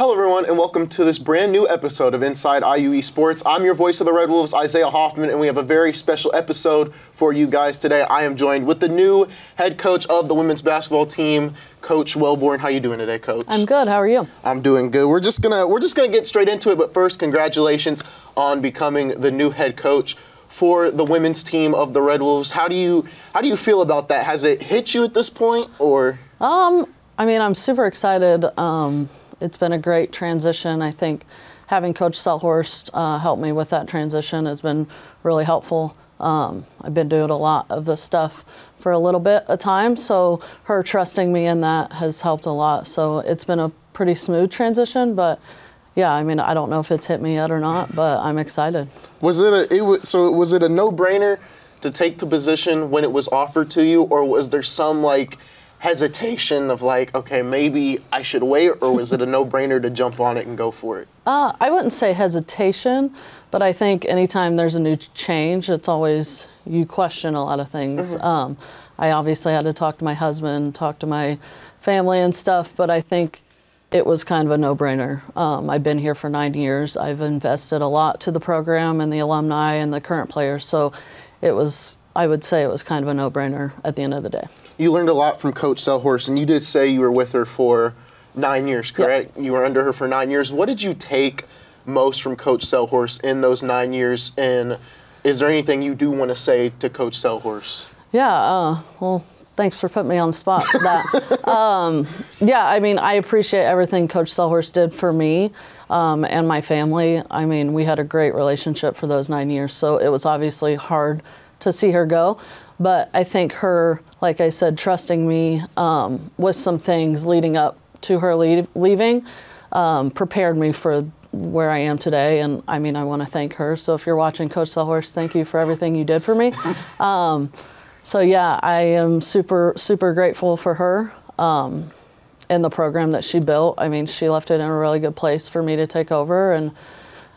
Hello, everyone, and welcome to this brand new episode of Inside IUE Sports. I'm your voice of the Red Wolves, Isaiah Hoffman, and we have a very special episode for you guys today. I am joined with the new head coach of the women's basketball team, Coach Welborn. How you doing today, Coach? I'm good. How are you? I'm doing good. We're just gonna get straight into it. But first, congratulations on becoming the new head coach for the women's team of the Red Wolves. How do you feel about that? Has it hit you at this point, or? I mean, I'm super excited. It's been a great transition. I think having Coach Selhorst help me with that transition has been really helpful. I've been doing a lot of this stuff for a little bit of time, so her trusting me in that has helped a lot. So it's been a pretty smooth transition, but yeah, I mean, I don't know if it's hit me yet or not, but I'm excited. Was it a no-brainer to take the position when it was offered to you, or was there some hesitation of okay, maybe I should wait, or was it a no-brainer to jump on it and go for it? I wouldn't say hesitation, but I think anytime there's a new change, it's always, you question a lot of things. I obviously had to talk to my husband, talk to my family and stuff, but I think it was kind of a no-brainer. I've been here for 9 years. I've invested a lot to the program and the alumni and the current players, so I would say it was kind of a no-brainer at the end of the day. You learned a lot from Coach Selhorst, and you did say you were with her for 9 years, correct? Yep. You were under her for 9 years. What did you take most from Coach Selhorst in those 9 years, and is there anything you do want to say to Coach Selhorst? Yeah, well, thanks for putting me on the spot for that. Yeah, I mean, I appreciate everything Coach Selhorst did for me and my family. I mean, we had a great relationship for those 9 years, so it was obviously hard to see her go. But I think her, like I said, trusting me with some things leading up to her leaving prepared me for where I am today. And I mean, I want to thank her. So if you're watching, Coach Selhorst, thank you for everything you did for me. So yeah, I am super, super grateful for her and the program that she built. I mean, she left it in a really good place for me to take over. And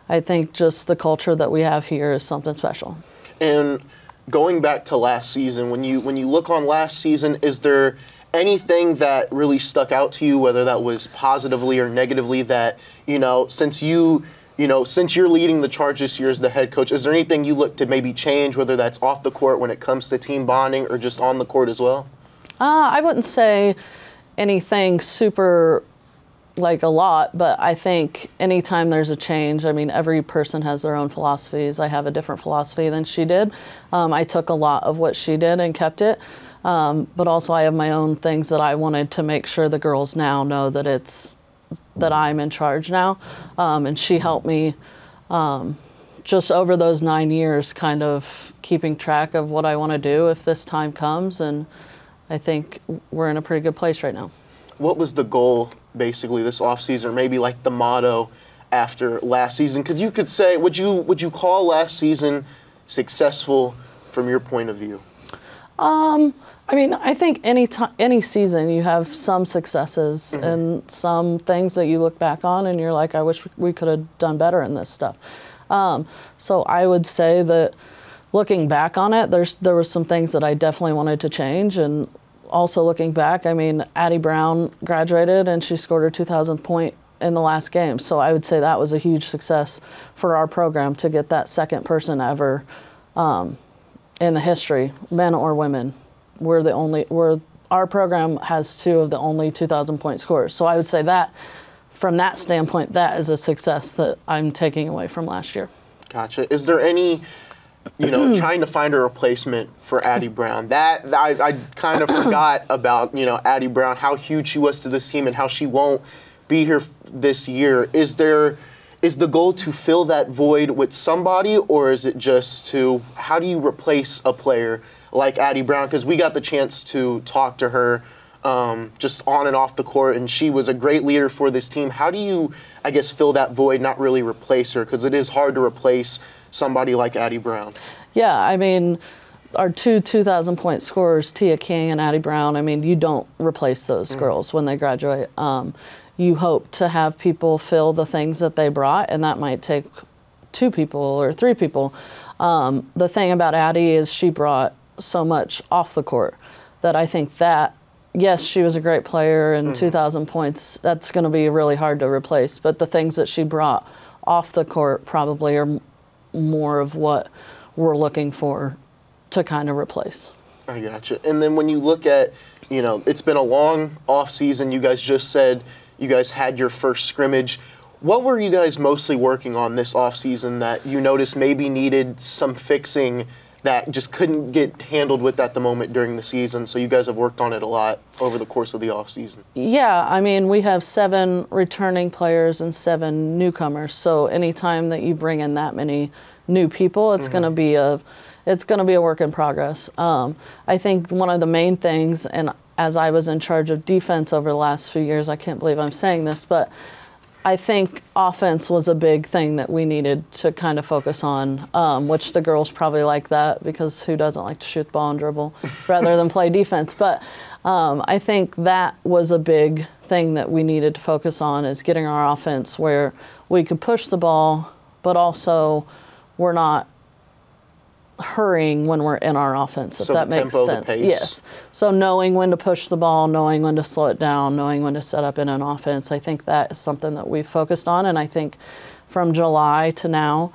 I think just the culture that we have here is something special. And going back to last season, when you look on last season, is there anything that really stuck out to you, whether that was positively or negatively, that, since you're leading the charge this year as the head coach, is there anything you look to maybe change, whether that's off the court when it comes to team bonding or just on the court as well? I wouldn't say anything super a lot, but I think anytime there's a change, I mean, every person has their own philosophies. I have a different philosophy than she did. I took a lot of what she did and kept it, but also I have my own things that I wanted to make sure the girls now know that I'm in charge now, and she helped me just over those 9 years kind of keeping track of what I want to do if this time comes, and I think we're in a pretty good place right now. What was the goal basically this offseason, or maybe the motto after last season? Because you could say, would you call last season successful from your point of view? I mean, I think any season you have some successes and some things that you look back on and you're like, I wish we could have done better in this stuff. So I would say that looking back on it, there were some things that I definitely wanted to change. And also looking back, I mean, Addie Brown graduated and she scored her 2,000th point in the last game. So I would say that was a huge success for our program to get that second person ever in the history, men or women. Our program has two of the only 2,000 point scorers. So I would say that from that standpoint, that is a success that I'm taking away from last year. Gotcha. Is there any trying to find a replacement for Addie Brown? That I kind of forgot about, Addie Brown, how huge she was to this team and how she won't be here this year. Is the goal to fill that void with somebody, or is it just how do you replace a player like Addie Brown? Because we got the chance to talk to her just on and off the court, and she was a great leader for this team. How do you, fill that void, not really replace her? Because it is hard to replace somebody like Addie Brown. Yeah, I mean, our two 2,000 point scorers, Tia King and Addie Brown, I mean, you don't replace those girls when they graduate. You hope to have people fill the things that they brought, and that might take 2 people or 3 people. The thing about Addie is she brought so much off the court that I think that yes, she was a great player and 2,000 points. That's going to be really hard to replace. But the things that she brought off the court probably are more of what we're looking for to kind of replace. I gotcha. And then when you look at, it's been a long off season. You guys just said you guys had your first scrimmage. What were you guys mostly working on this off season that you noticed maybe needed some fixing that just couldn't get handled with at the moment during the season? So you guys have worked on it a lot over the course of the off season. Yeah, I mean, we have 7 returning players and 7 newcomers. So anytime that you bring in that many new people, it's going to be a work in progress. I think one of the main things, and as I was in charge of defense over the last few years, I can't believe I'm saying this, but I think offense was a big thing that we needed to kind of focus on, which the girls probably like that because who doesn't like to shoot the ball and dribble rather than play defense. But I think that was a big thing that we needed to focus on, is getting our offense where we could push the ball, but also we're not hurrying when we're in our offense, if that makes sense. The pace. Yes. So knowing when to push the ball, knowing when to slow it down, knowing when to set up in an offense, I think that is something that we've focused on. And I think from July to now,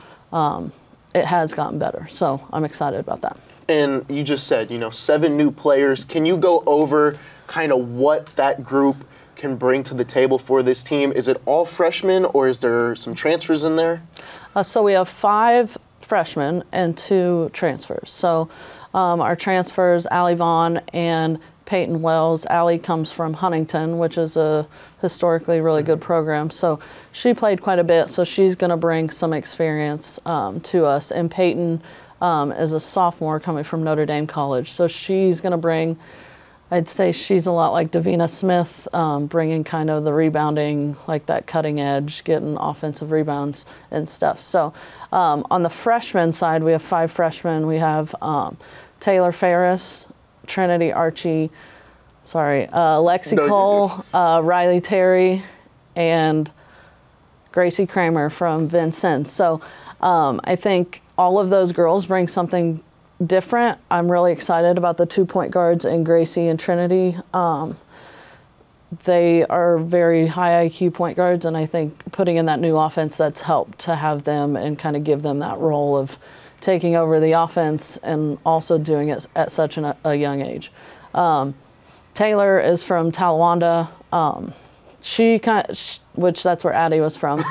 it has gotten better. So I'm excited about that. And you just said, 7 new players. Can you go over kind of what that group can bring to the table for this team? Is it all freshmen or is there some transfers in there? So we have 5 freshmen and 2 transfers. So our transfers, Allie Vaughn and Peyton Wells. Allie comes from Huntington, which is a historically really good program. So she played quite a bit, so she's going to bring some experience to us. And Peyton is a sophomore coming from Notre Dame College. So she's going to bring, I'd say she's a lot like Davina Smith, bringing kind of the rebounding, like that cutting edge, getting offensive rebounds and stuff. So on the freshman side, we have 5 freshmen. We have Taylor Ferris, Trinity Archie, Lexi Cole, Riley Terry, and Gracie Kramer from Vincennes. So I think all of those girls bring something different. I'm really excited about the 2 point guards in Gracie and Trinity. They are very high IQ point guards, and I think putting in that new offense, that's helped to have them and kind of give them that role of taking over the offense and also doing it at such a young age. Taylor is from Talawanda. Which that's where Addie was from.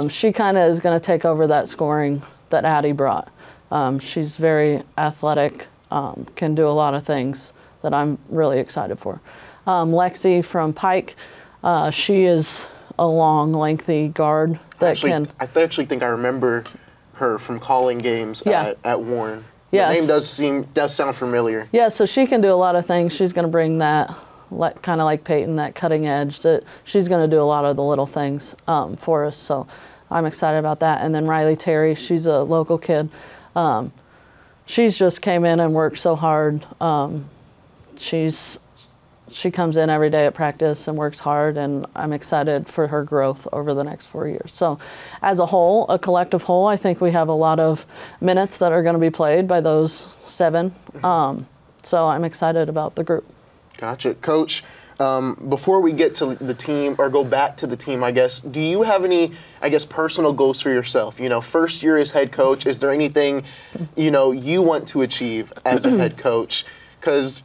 She kind of is going to take over that scoring that Addie brought. She's very athletic, can do a lot of things that I'm really excited for. Lexi from Pike, she is a long, lengthy guard that can. I actually think I remember her from calling games at Warren. Yes. The name does sound familiar. Yeah, so she can do a lot of things. She's going to bring that, kind of like Peyton, that cutting edge. That she's going to do a lot of the little things for us. So I'm excited about that. And then Riley Terry, she's a local kid. She's just came in and worked so hard. She comes in every day at practice and works hard, and I'm excited for her growth over the next 4 years. So as a whole, a collective whole, I think we have a lot of minutes that are going to be played by those 7. So I'm excited about the group. Gotcha. Coach, before we get to the team, or go back to the team, I guess, do you have any, personal goals for yourself? First year as head coach, is there anything, you want to achieve as a head coach? Because,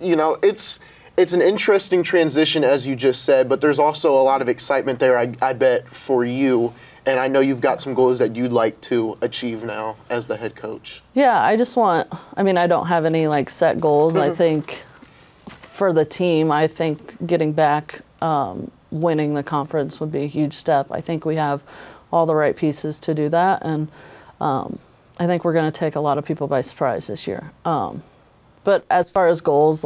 it's an interesting transition, as you just said, but there's also a lot of excitement there, I bet, for you. And I know you've got some goals that you'd like to achieve now as the head coach. Yeah, I don't have any, set goals. I think for the team, I think getting back, winning the conference would be a huge step. I think we have all the right pieces to do that, and I think we're going to take a lot of people by surprise this year. But as far as goals,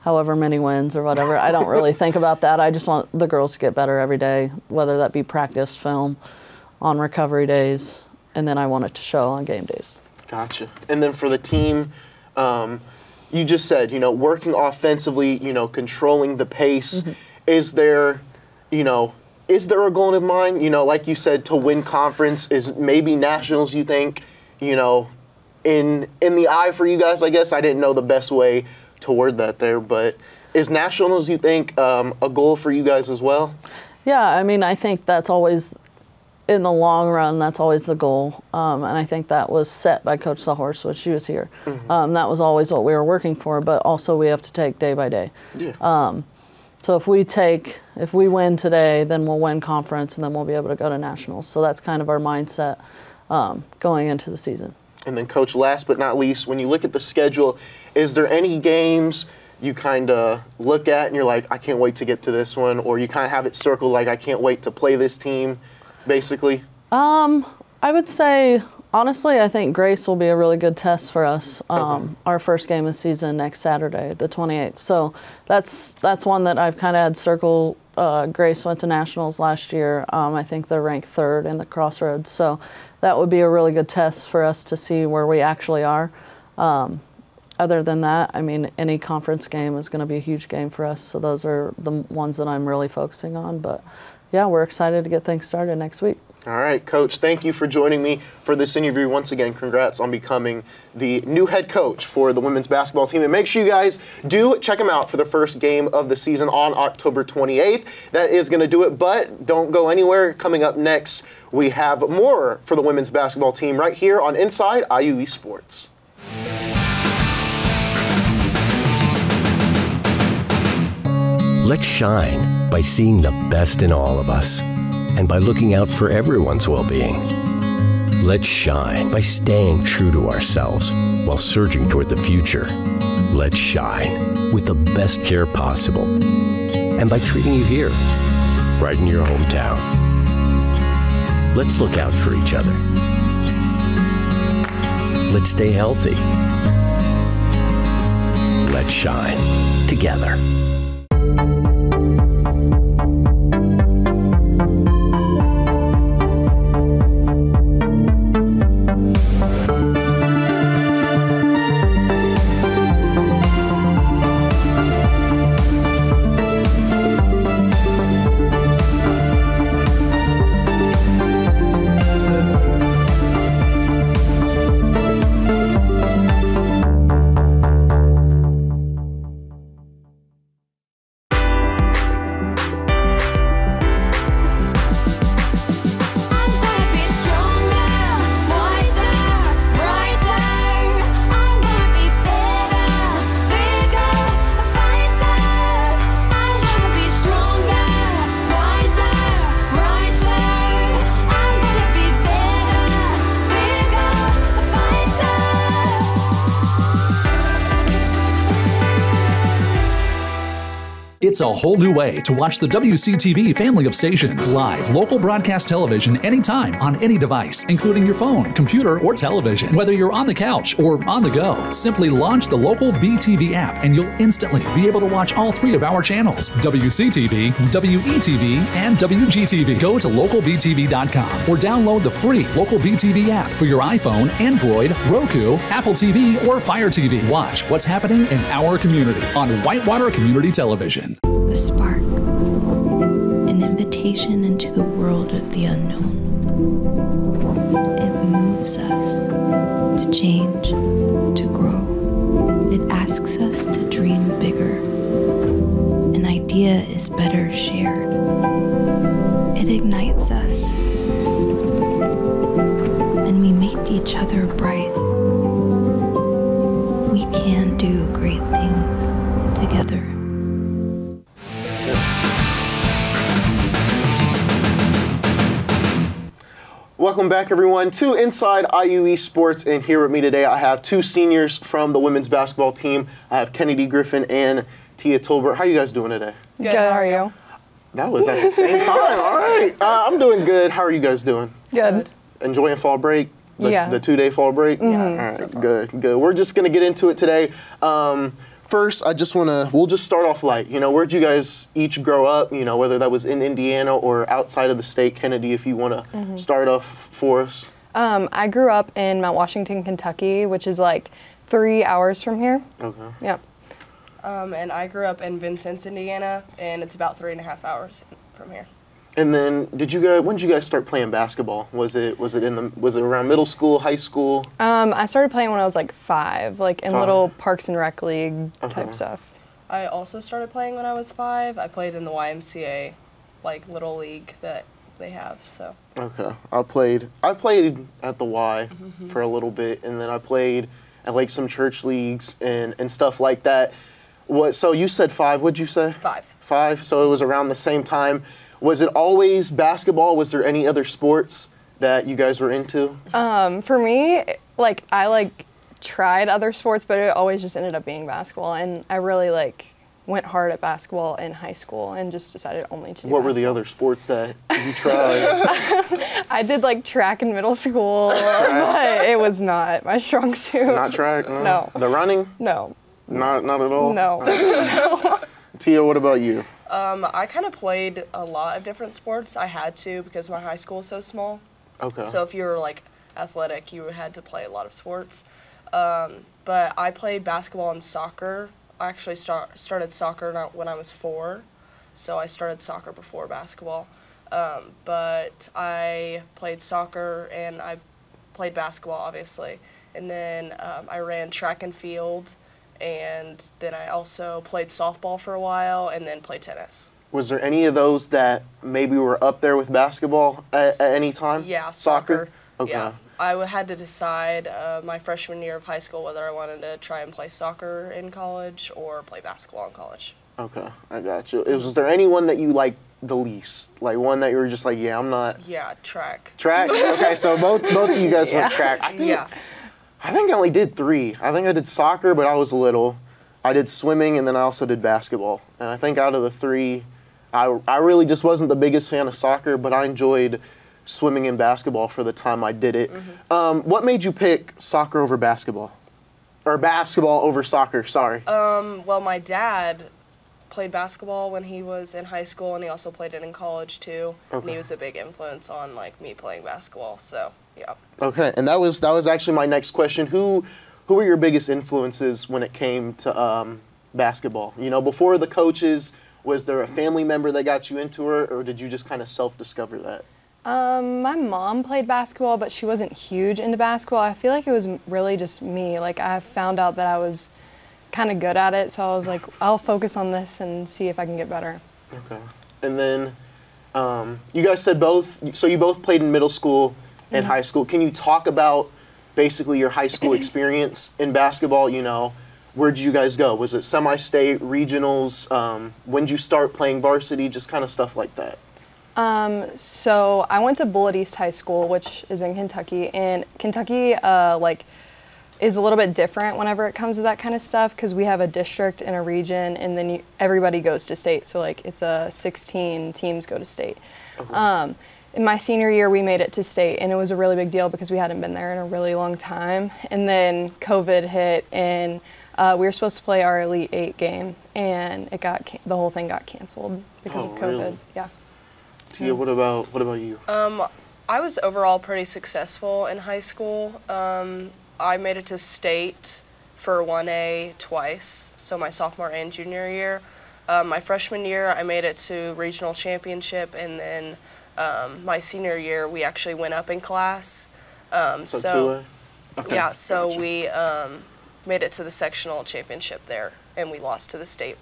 however many wins or whatever, I don't really think about that. I just want the girls to get better every day, whether that be practice, film, on recovery days, and then I want it to show on game days. Gotcha. And then for the team, you just said, working offensively, controlling the pace. Mm-hmm. Is there a goal in mind? Like you said, to win conference, is maybe nationals, you think, in the eye for you guys, I guess? I didn't know the best way to word that there, but Is nationals, you think, a goal for you guys as well? Yeah, I mean, I think that's always, in the long run, that's always the goal. And I think that was set by Coach Sawhorse when she was here. That was always what we were working for, but also we have to take day by day. Yeah. So if we win today, then we'll win conference, and then we'll be able to go to nationals. So that's kind of our mindset going into the season. And then, Coach, last but not least, when you look at the schedule, is there any games you kind of look at and you're like, I can't wait to get to this one, or you kind of have it circled like, I can't wait to play this team, basically? I would say, honestly, I think Grace will be a really good test for us. Our first game of the season next Saturday, the 28th. So that's one that I've kind of had circled. Grace went to nationals last year. I think they're ranked 3rd in the Crossroads. So that would be a really good test for us to see where we actually are. Other than that, I mean, any conference game is going to be a huge game for us. So those are the ones that I'm really focusing on. But yeah, we're excited to get things started next week. All right, Coach, thank you for joining me for this interview. Once again, congrats on becoming the new head coach for the women's basketball team. And make sure you guys do check them out for the first game of the season on October 28th. That is going to do it, but don't go anywhere. Coming up next, we have more for the women's basketball team right here on Inside IUE Sports. Let's shine by seeing the best in all of us and by looking out for everyone's well-being. Let's shine by staying true to ourselves while surging toward the future. Let's shine with the best care possible and by treating you here, right in your hometown. Let's look out for each other. Let's stay healthy. Let's shine together. It's a whole new way to watch the WCTV family of stations. Live, local broadcast television anytime on any device, including your phone, computer, or television. Whether you're on the couch or on the go, simply launch the local BTV app and you'll instantly be able to watch all 3 of our channels, WCTV, WETV, and WGTV. Go to localbtv.com or download the free Local BTV app for your iPhone, Android, Roku, Apple TV, or Fire TV. Watch what's happening in our community on Whitewater Community Television. A spark, an invitation into the world of the unknown. It moves us to change, to grow. It asks us to dream bigger. An idea is better shared. It ignites us, and we make each other bright. We can do great things together. Welcome back, everyone, to Inside IUE Sports, and here with me today I have 2 seniors from the women's basketball team. I have Kennedy Griffin and Tia Tolbert. How are you guys doing today? Good. How are you? That was at the same time. All right. I'm doing good. How are you guys doing? Good. Enjoying fall break? The 2-day fall break? Yeah. All right, good. We're just going to get into it today. First, we'll just start off light. You know, where'd you guys each grow up? You know, whether that was in Indiana or outside of the state. Kennedy, if you want to start off for us. I grew up in Mount Washington, Kentucky, which is like 3 hours from here. Okay. Yep. And I grew up in Vincennes, Indiana, and it's about 3.5 hours from here. And then, when did you guys start playing basketball? Was it around middle school, high school? I started playing when I was like 5, like in little Parks and Rec League type stuff. I also started playing when I was 5. I played in the YMCA, like little league that they have. So. Okay, I played at the Y for a little bit, and then I played at like some church leagues and stuff like that. So you said 5? What'd you say? 5. 5. So it was around the same time. Was it always basketball? Was there any other sports that you guys were into? For me, like I tried other sports, but it always just ended up being basketball, and I really went hard at basketball in high school and just decided only to do What were the basketball. other sports that you tried? I did track in middle school, but it was not my strong suit. Not track? No. The running? No. Not at all? No. Tia, what about you? I kind of played a lot of different sports. I had to because my high school is so small. Okay. So if you were athletic, you had to play a lot of sports. But I played basketball and soccer. I actually started soccer when I was 4, so I started soccer before basketball. But I played soccer and I played basketball, obviously. And then I ran track and field, and then I also played softball for a while and then played tennis. Was there any of those that maybe were up there with basketball at any time? Yeah, Soccer? Okay. Yeah. I had to decide my freshman year of high school whether I wanted to try and play soccer in college or play basketball in college. Okay, I got you. Was there anyone that you liked the least? Like one that you were just like, yeah, I'm not. Yeah, track. Track? Okay, so both of you guys went track. I think I only did 3. I think I did soccer, but I was little. I did swimming, and then I also did basketball. And I think out of the 3, I really just wasn't the biggest fan of soccer, but I enjoyed swimming and basketball for the time I did it. What made you pick soccer over basketball? Or basketball over soccer, sorry. Well, my dad played basketball when he was in high school, and he also played it in college too. Okay. And he was a big influence on me playing basketball. So yeah. Okay, and that was actually my next question. Who were your biggest influences when it came to basketball? You know, before the coaches, was there a family member that got you into it, or did you just kind of self-discover that? My mom played basketball, but she wasn't huge into basketball. I feel like it was really just me. I found out that I was kind of good at it, so I was like, I'll focus on this and see if I can get better. Okay. And then you guys said so you both played in middle school and high school. Can you talk about basically your high school experience in basketball? You know, where did you guys go? Was it semi-state, regionals? When did you start playing varsity? Just kind of stuff like that. So I went to Bullitt East High School, which is in Kentucky, and Kentucky is a little bit different whenever it comes to that kind of stuff because we have a district and a region, and then everybody goes to state. So it's 16 teams go to state. Okay. In my senior year, we made it to state, and it was a really big deal because we hadn't been there in a really long time. And then COVID hit, and we were supposed to play our Elite 8 game, and the whole thing got canceled because of COVID. Really? Yeah. Tia, what about you? I was overall pretty successful in high school. I made it to state for 1A twice, so my sophomore and junior year. My freshman year, I made it to regional championship, and then my senior year, we actually went up in class. So 2A? Okay. Yeah, so Gotcha. we made it to the sectional championship there, and we lost to the state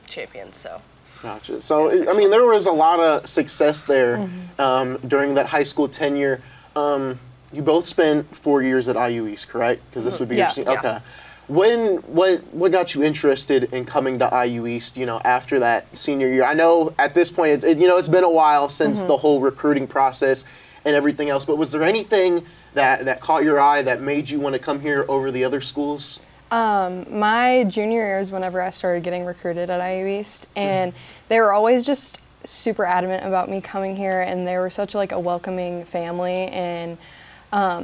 champions, so. Gotcha. So, I mean, there was a lot of success there during that high school tenure. You both spent 4 years at IU East, correct? Because this would be your senior. Okay. What got you interested in coming to IU East? You know, after that senior year. I know at this point, it's been a while since the whole recruiting process and everything else. But was there anything that caught your eye that made you want to come here over the other schools? My junior year is whenever I started getting recruited at IU East, and they were always just super adamant about me coming here, and they were such a welcoming family, and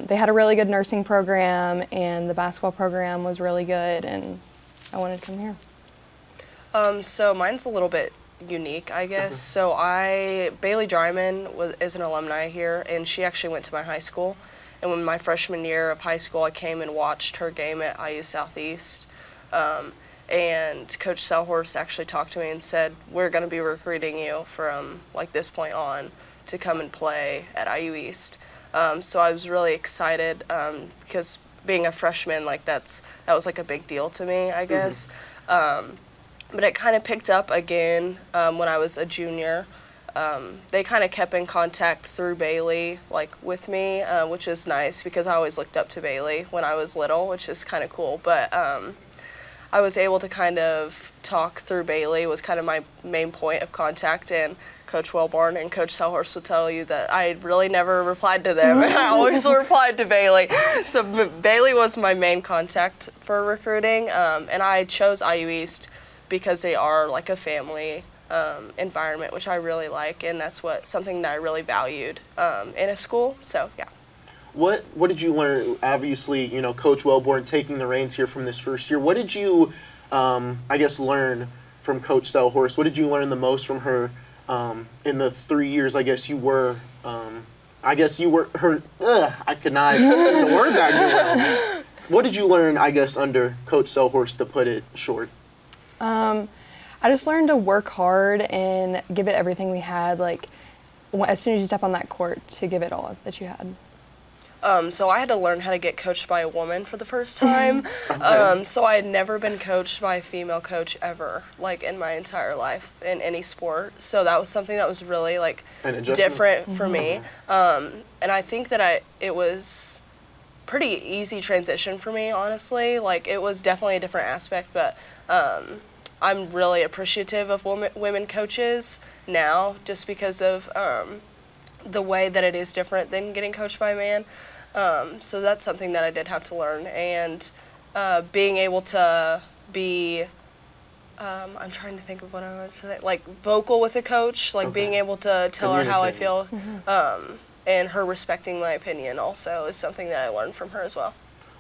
they had a really good nursing program, and the basketball program was really good, and I wanted to come here. So mine's a little bit unique, I guess. So Bailey Dryman is an alumni here, and she actually went to my high school. And when my freshman year of high school, I came and watched her game at IU Southeast. And Coach Selhorst actually talked to me and said, we're going to be recruiting you from this point on to come and play at IU East. So I was really excited because being a freshman, like that was like a big deal to me, I guess. But it kind of picked up again when I was a junior. They kind of kept in contact through Bailey, like with me, which is nice because I always looked up to Bailey when I was little, which is kind of cool. But I was able to kind of talk through Bailey, was kind of my main point of contact, and Coach Wellborn and Coach Selhorst will tell you that I really never replied to them, and I always replied to Bailey. So Bailey was my main contact for recruiting, and I chose IU East because they are like a family environment, which I really like, and that's something that I really valued in a school. So yeah. What did you learn? Obviously, you know, Coach Wellborn taking the reins here from this first year. What did you, I guess, learn from Coach Selhorst? What did you learn the most from her in the 3 years? I guess you were her. I could not say the word that good. What did you learn, I guess, under Coach Selhorst, to put it short? I just learned to work hard and give it everything we had. Like, as soon as you step on that court, to give it all that you had. So I had to learn how to get coached by a woman for the first time. So I had never been coached by a female coach ever, like in my entire life in any sport. So that was something that was really like different for me. And I think that it was pretty easy transition for me, honestly. Like, it was definitely a different aspect, but I'm really appreciative of women coaches now, just because of the way that it is different than getting coached by a man. So that's something that I did have to learn, and being able to be, I'm trying to think of what I want to say, like vocal with a coach, like being able to tell her how I feel, and her respecting my opinion also is something that I learned from her as well.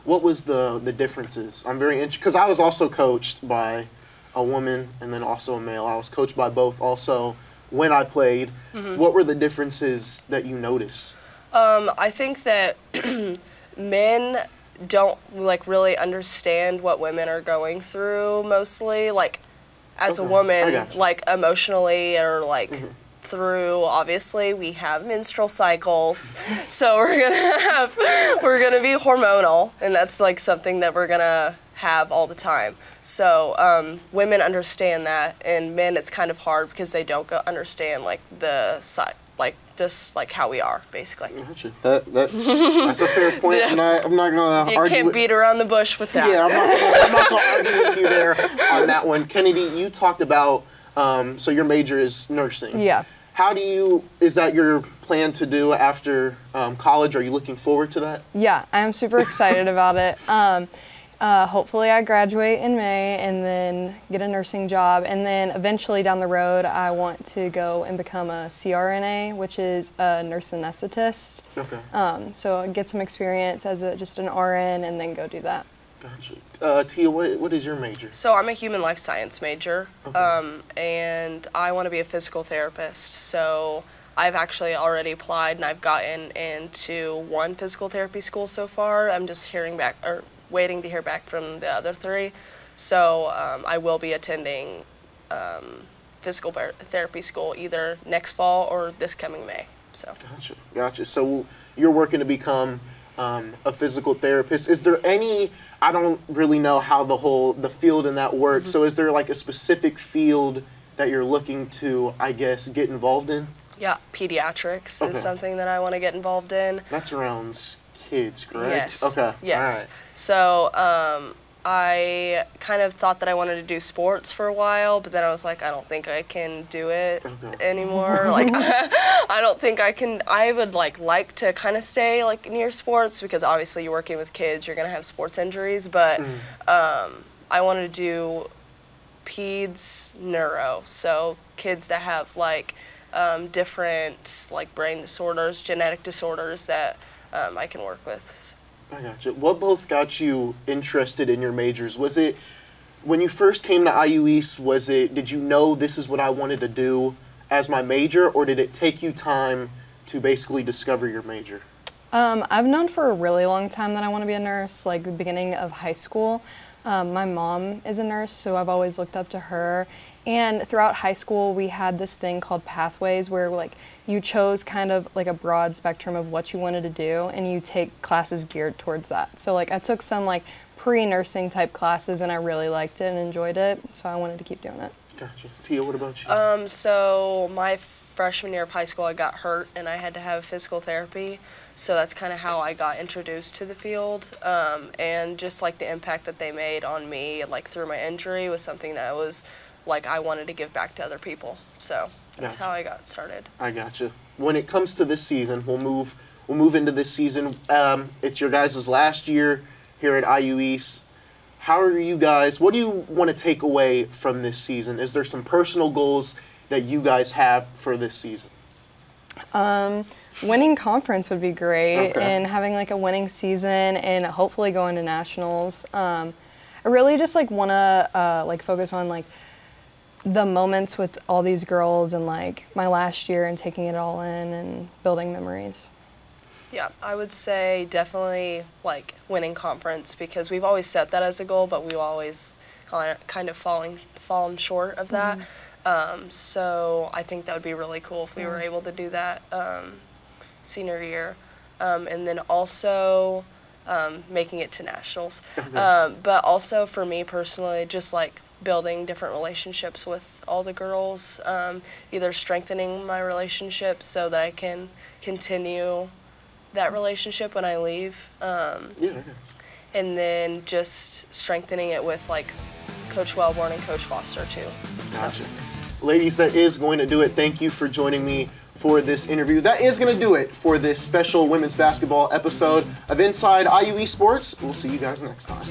What was the differences? I'm very interested, because I was also coached by a woman and then also a male. I was coached by both also when I played. What were the differences that you noticed? I think that men don't like really understand what women are going through mostly, like as a woman, like emotionally, or like through, obviously we have menstrual cycles, so we're gonna be hormonal, and that's like something that we're gonna have all the time. So women understand that, and men it's kind of hard because they don't understand like the side, like just like how we are basically. Gotcha. That's a fair point. I'm not gonna argue. You can't beat around the bush with that. Yeah, I'm not gonna argue with you there on that one. Kennedy, you talked about so your major is nursing. Yeah. Is that your plan to do after college? Are you looking forward to that? Yeah, I'm super excited about it. Hopefully I graduate in May and then get a nursing job, and then eventually down the road I want to go and become a CRNA, which is a nurse anesthetist. Okay. So get some experience as just an RN and then go do that. Gotcha. Tia, what is your major? So I'm a human life science major, and I want to be a physical therapist. So I've actually already applied, and I've gotten into one physical therapy school so far. I'm just waiting to hear back from the other three. So I will be attending physical therapy school either next fall or this coming May. So. Gotcha. So you're working to become a physical therapist. Is there any, I don't really know how the field in that works, so is there like a specific field that you're looking to, I guess, get involved in? Yeah, pediatrics is something that I want to get involved in. That surrounds kids, correct? Yes. Okay. Yes. All right. So I kind of thought that I wanted to do sports for a while, but then I was like, I don't think I can do it anymore. Like, I don't think I can. I would like to kind of stay like near sports, because obviously you're working with kids, you're gonna have sports injuries. But I wanted to do peds neuro, so kids that have like different like brain disorders, genetic disorders that I can work with. I gotcha. What both got you interested in your majors? Was it when you first came to IU East, did you know this is what I wanted to do as my major, or did it take you time to basically discover your major? I've known for a really long time that I want to be a nurse, like the beginning of high school. My mom is a nurse, so I've always looked up to her, And throughout high school, we had this thing called Pathways where like you chose kind of like a broad spectrum of what you wanted to do and you take classes geared towards that. So like I took some like pre-nursing type classes and I really liked it and enjoyed it. So I wanted to keep doing it. Gotcha. Tia, what about you? So my freshman year of high school, I got hurt and I had to have physical therapy. So that's kind of how I got introduced to the field. And just like the impact that they made on me, like through my injury, was something that was like I wanted to give back to other people. So that's how I got started. I gotcha. When it comes to this season, we'll move into this season. It's your guys' last year here at IU East. How are you guys? What do you want to take away from this season? Is there some personal goals that you guys have for this season? Winning conference would be great, Okay. and having like a winning season and hopefully going to nationals. I really just like want to like focus on like the moments with all these girls and like my last year and taking it all in and building memories. Yeah, I would say definitely like winning conference because we've always set that as a goal, but we've always kind of fallen short of that. So I think that would be really cool if we were able to do that senior year. And then also making it to nationals. But also for me personally, just like building different relationships with all the girls, either strengthening my relationships so that I can continue that relationship when I leave, and then just strengthening it with like Coach Wellborn and Coach Foster too. Gotcha. Ladies, that is going to do it. Thank you for joining me for this interview. That is going to do it for this special women's basketball episode of Inside IU East Sports. We'll see you guys next time.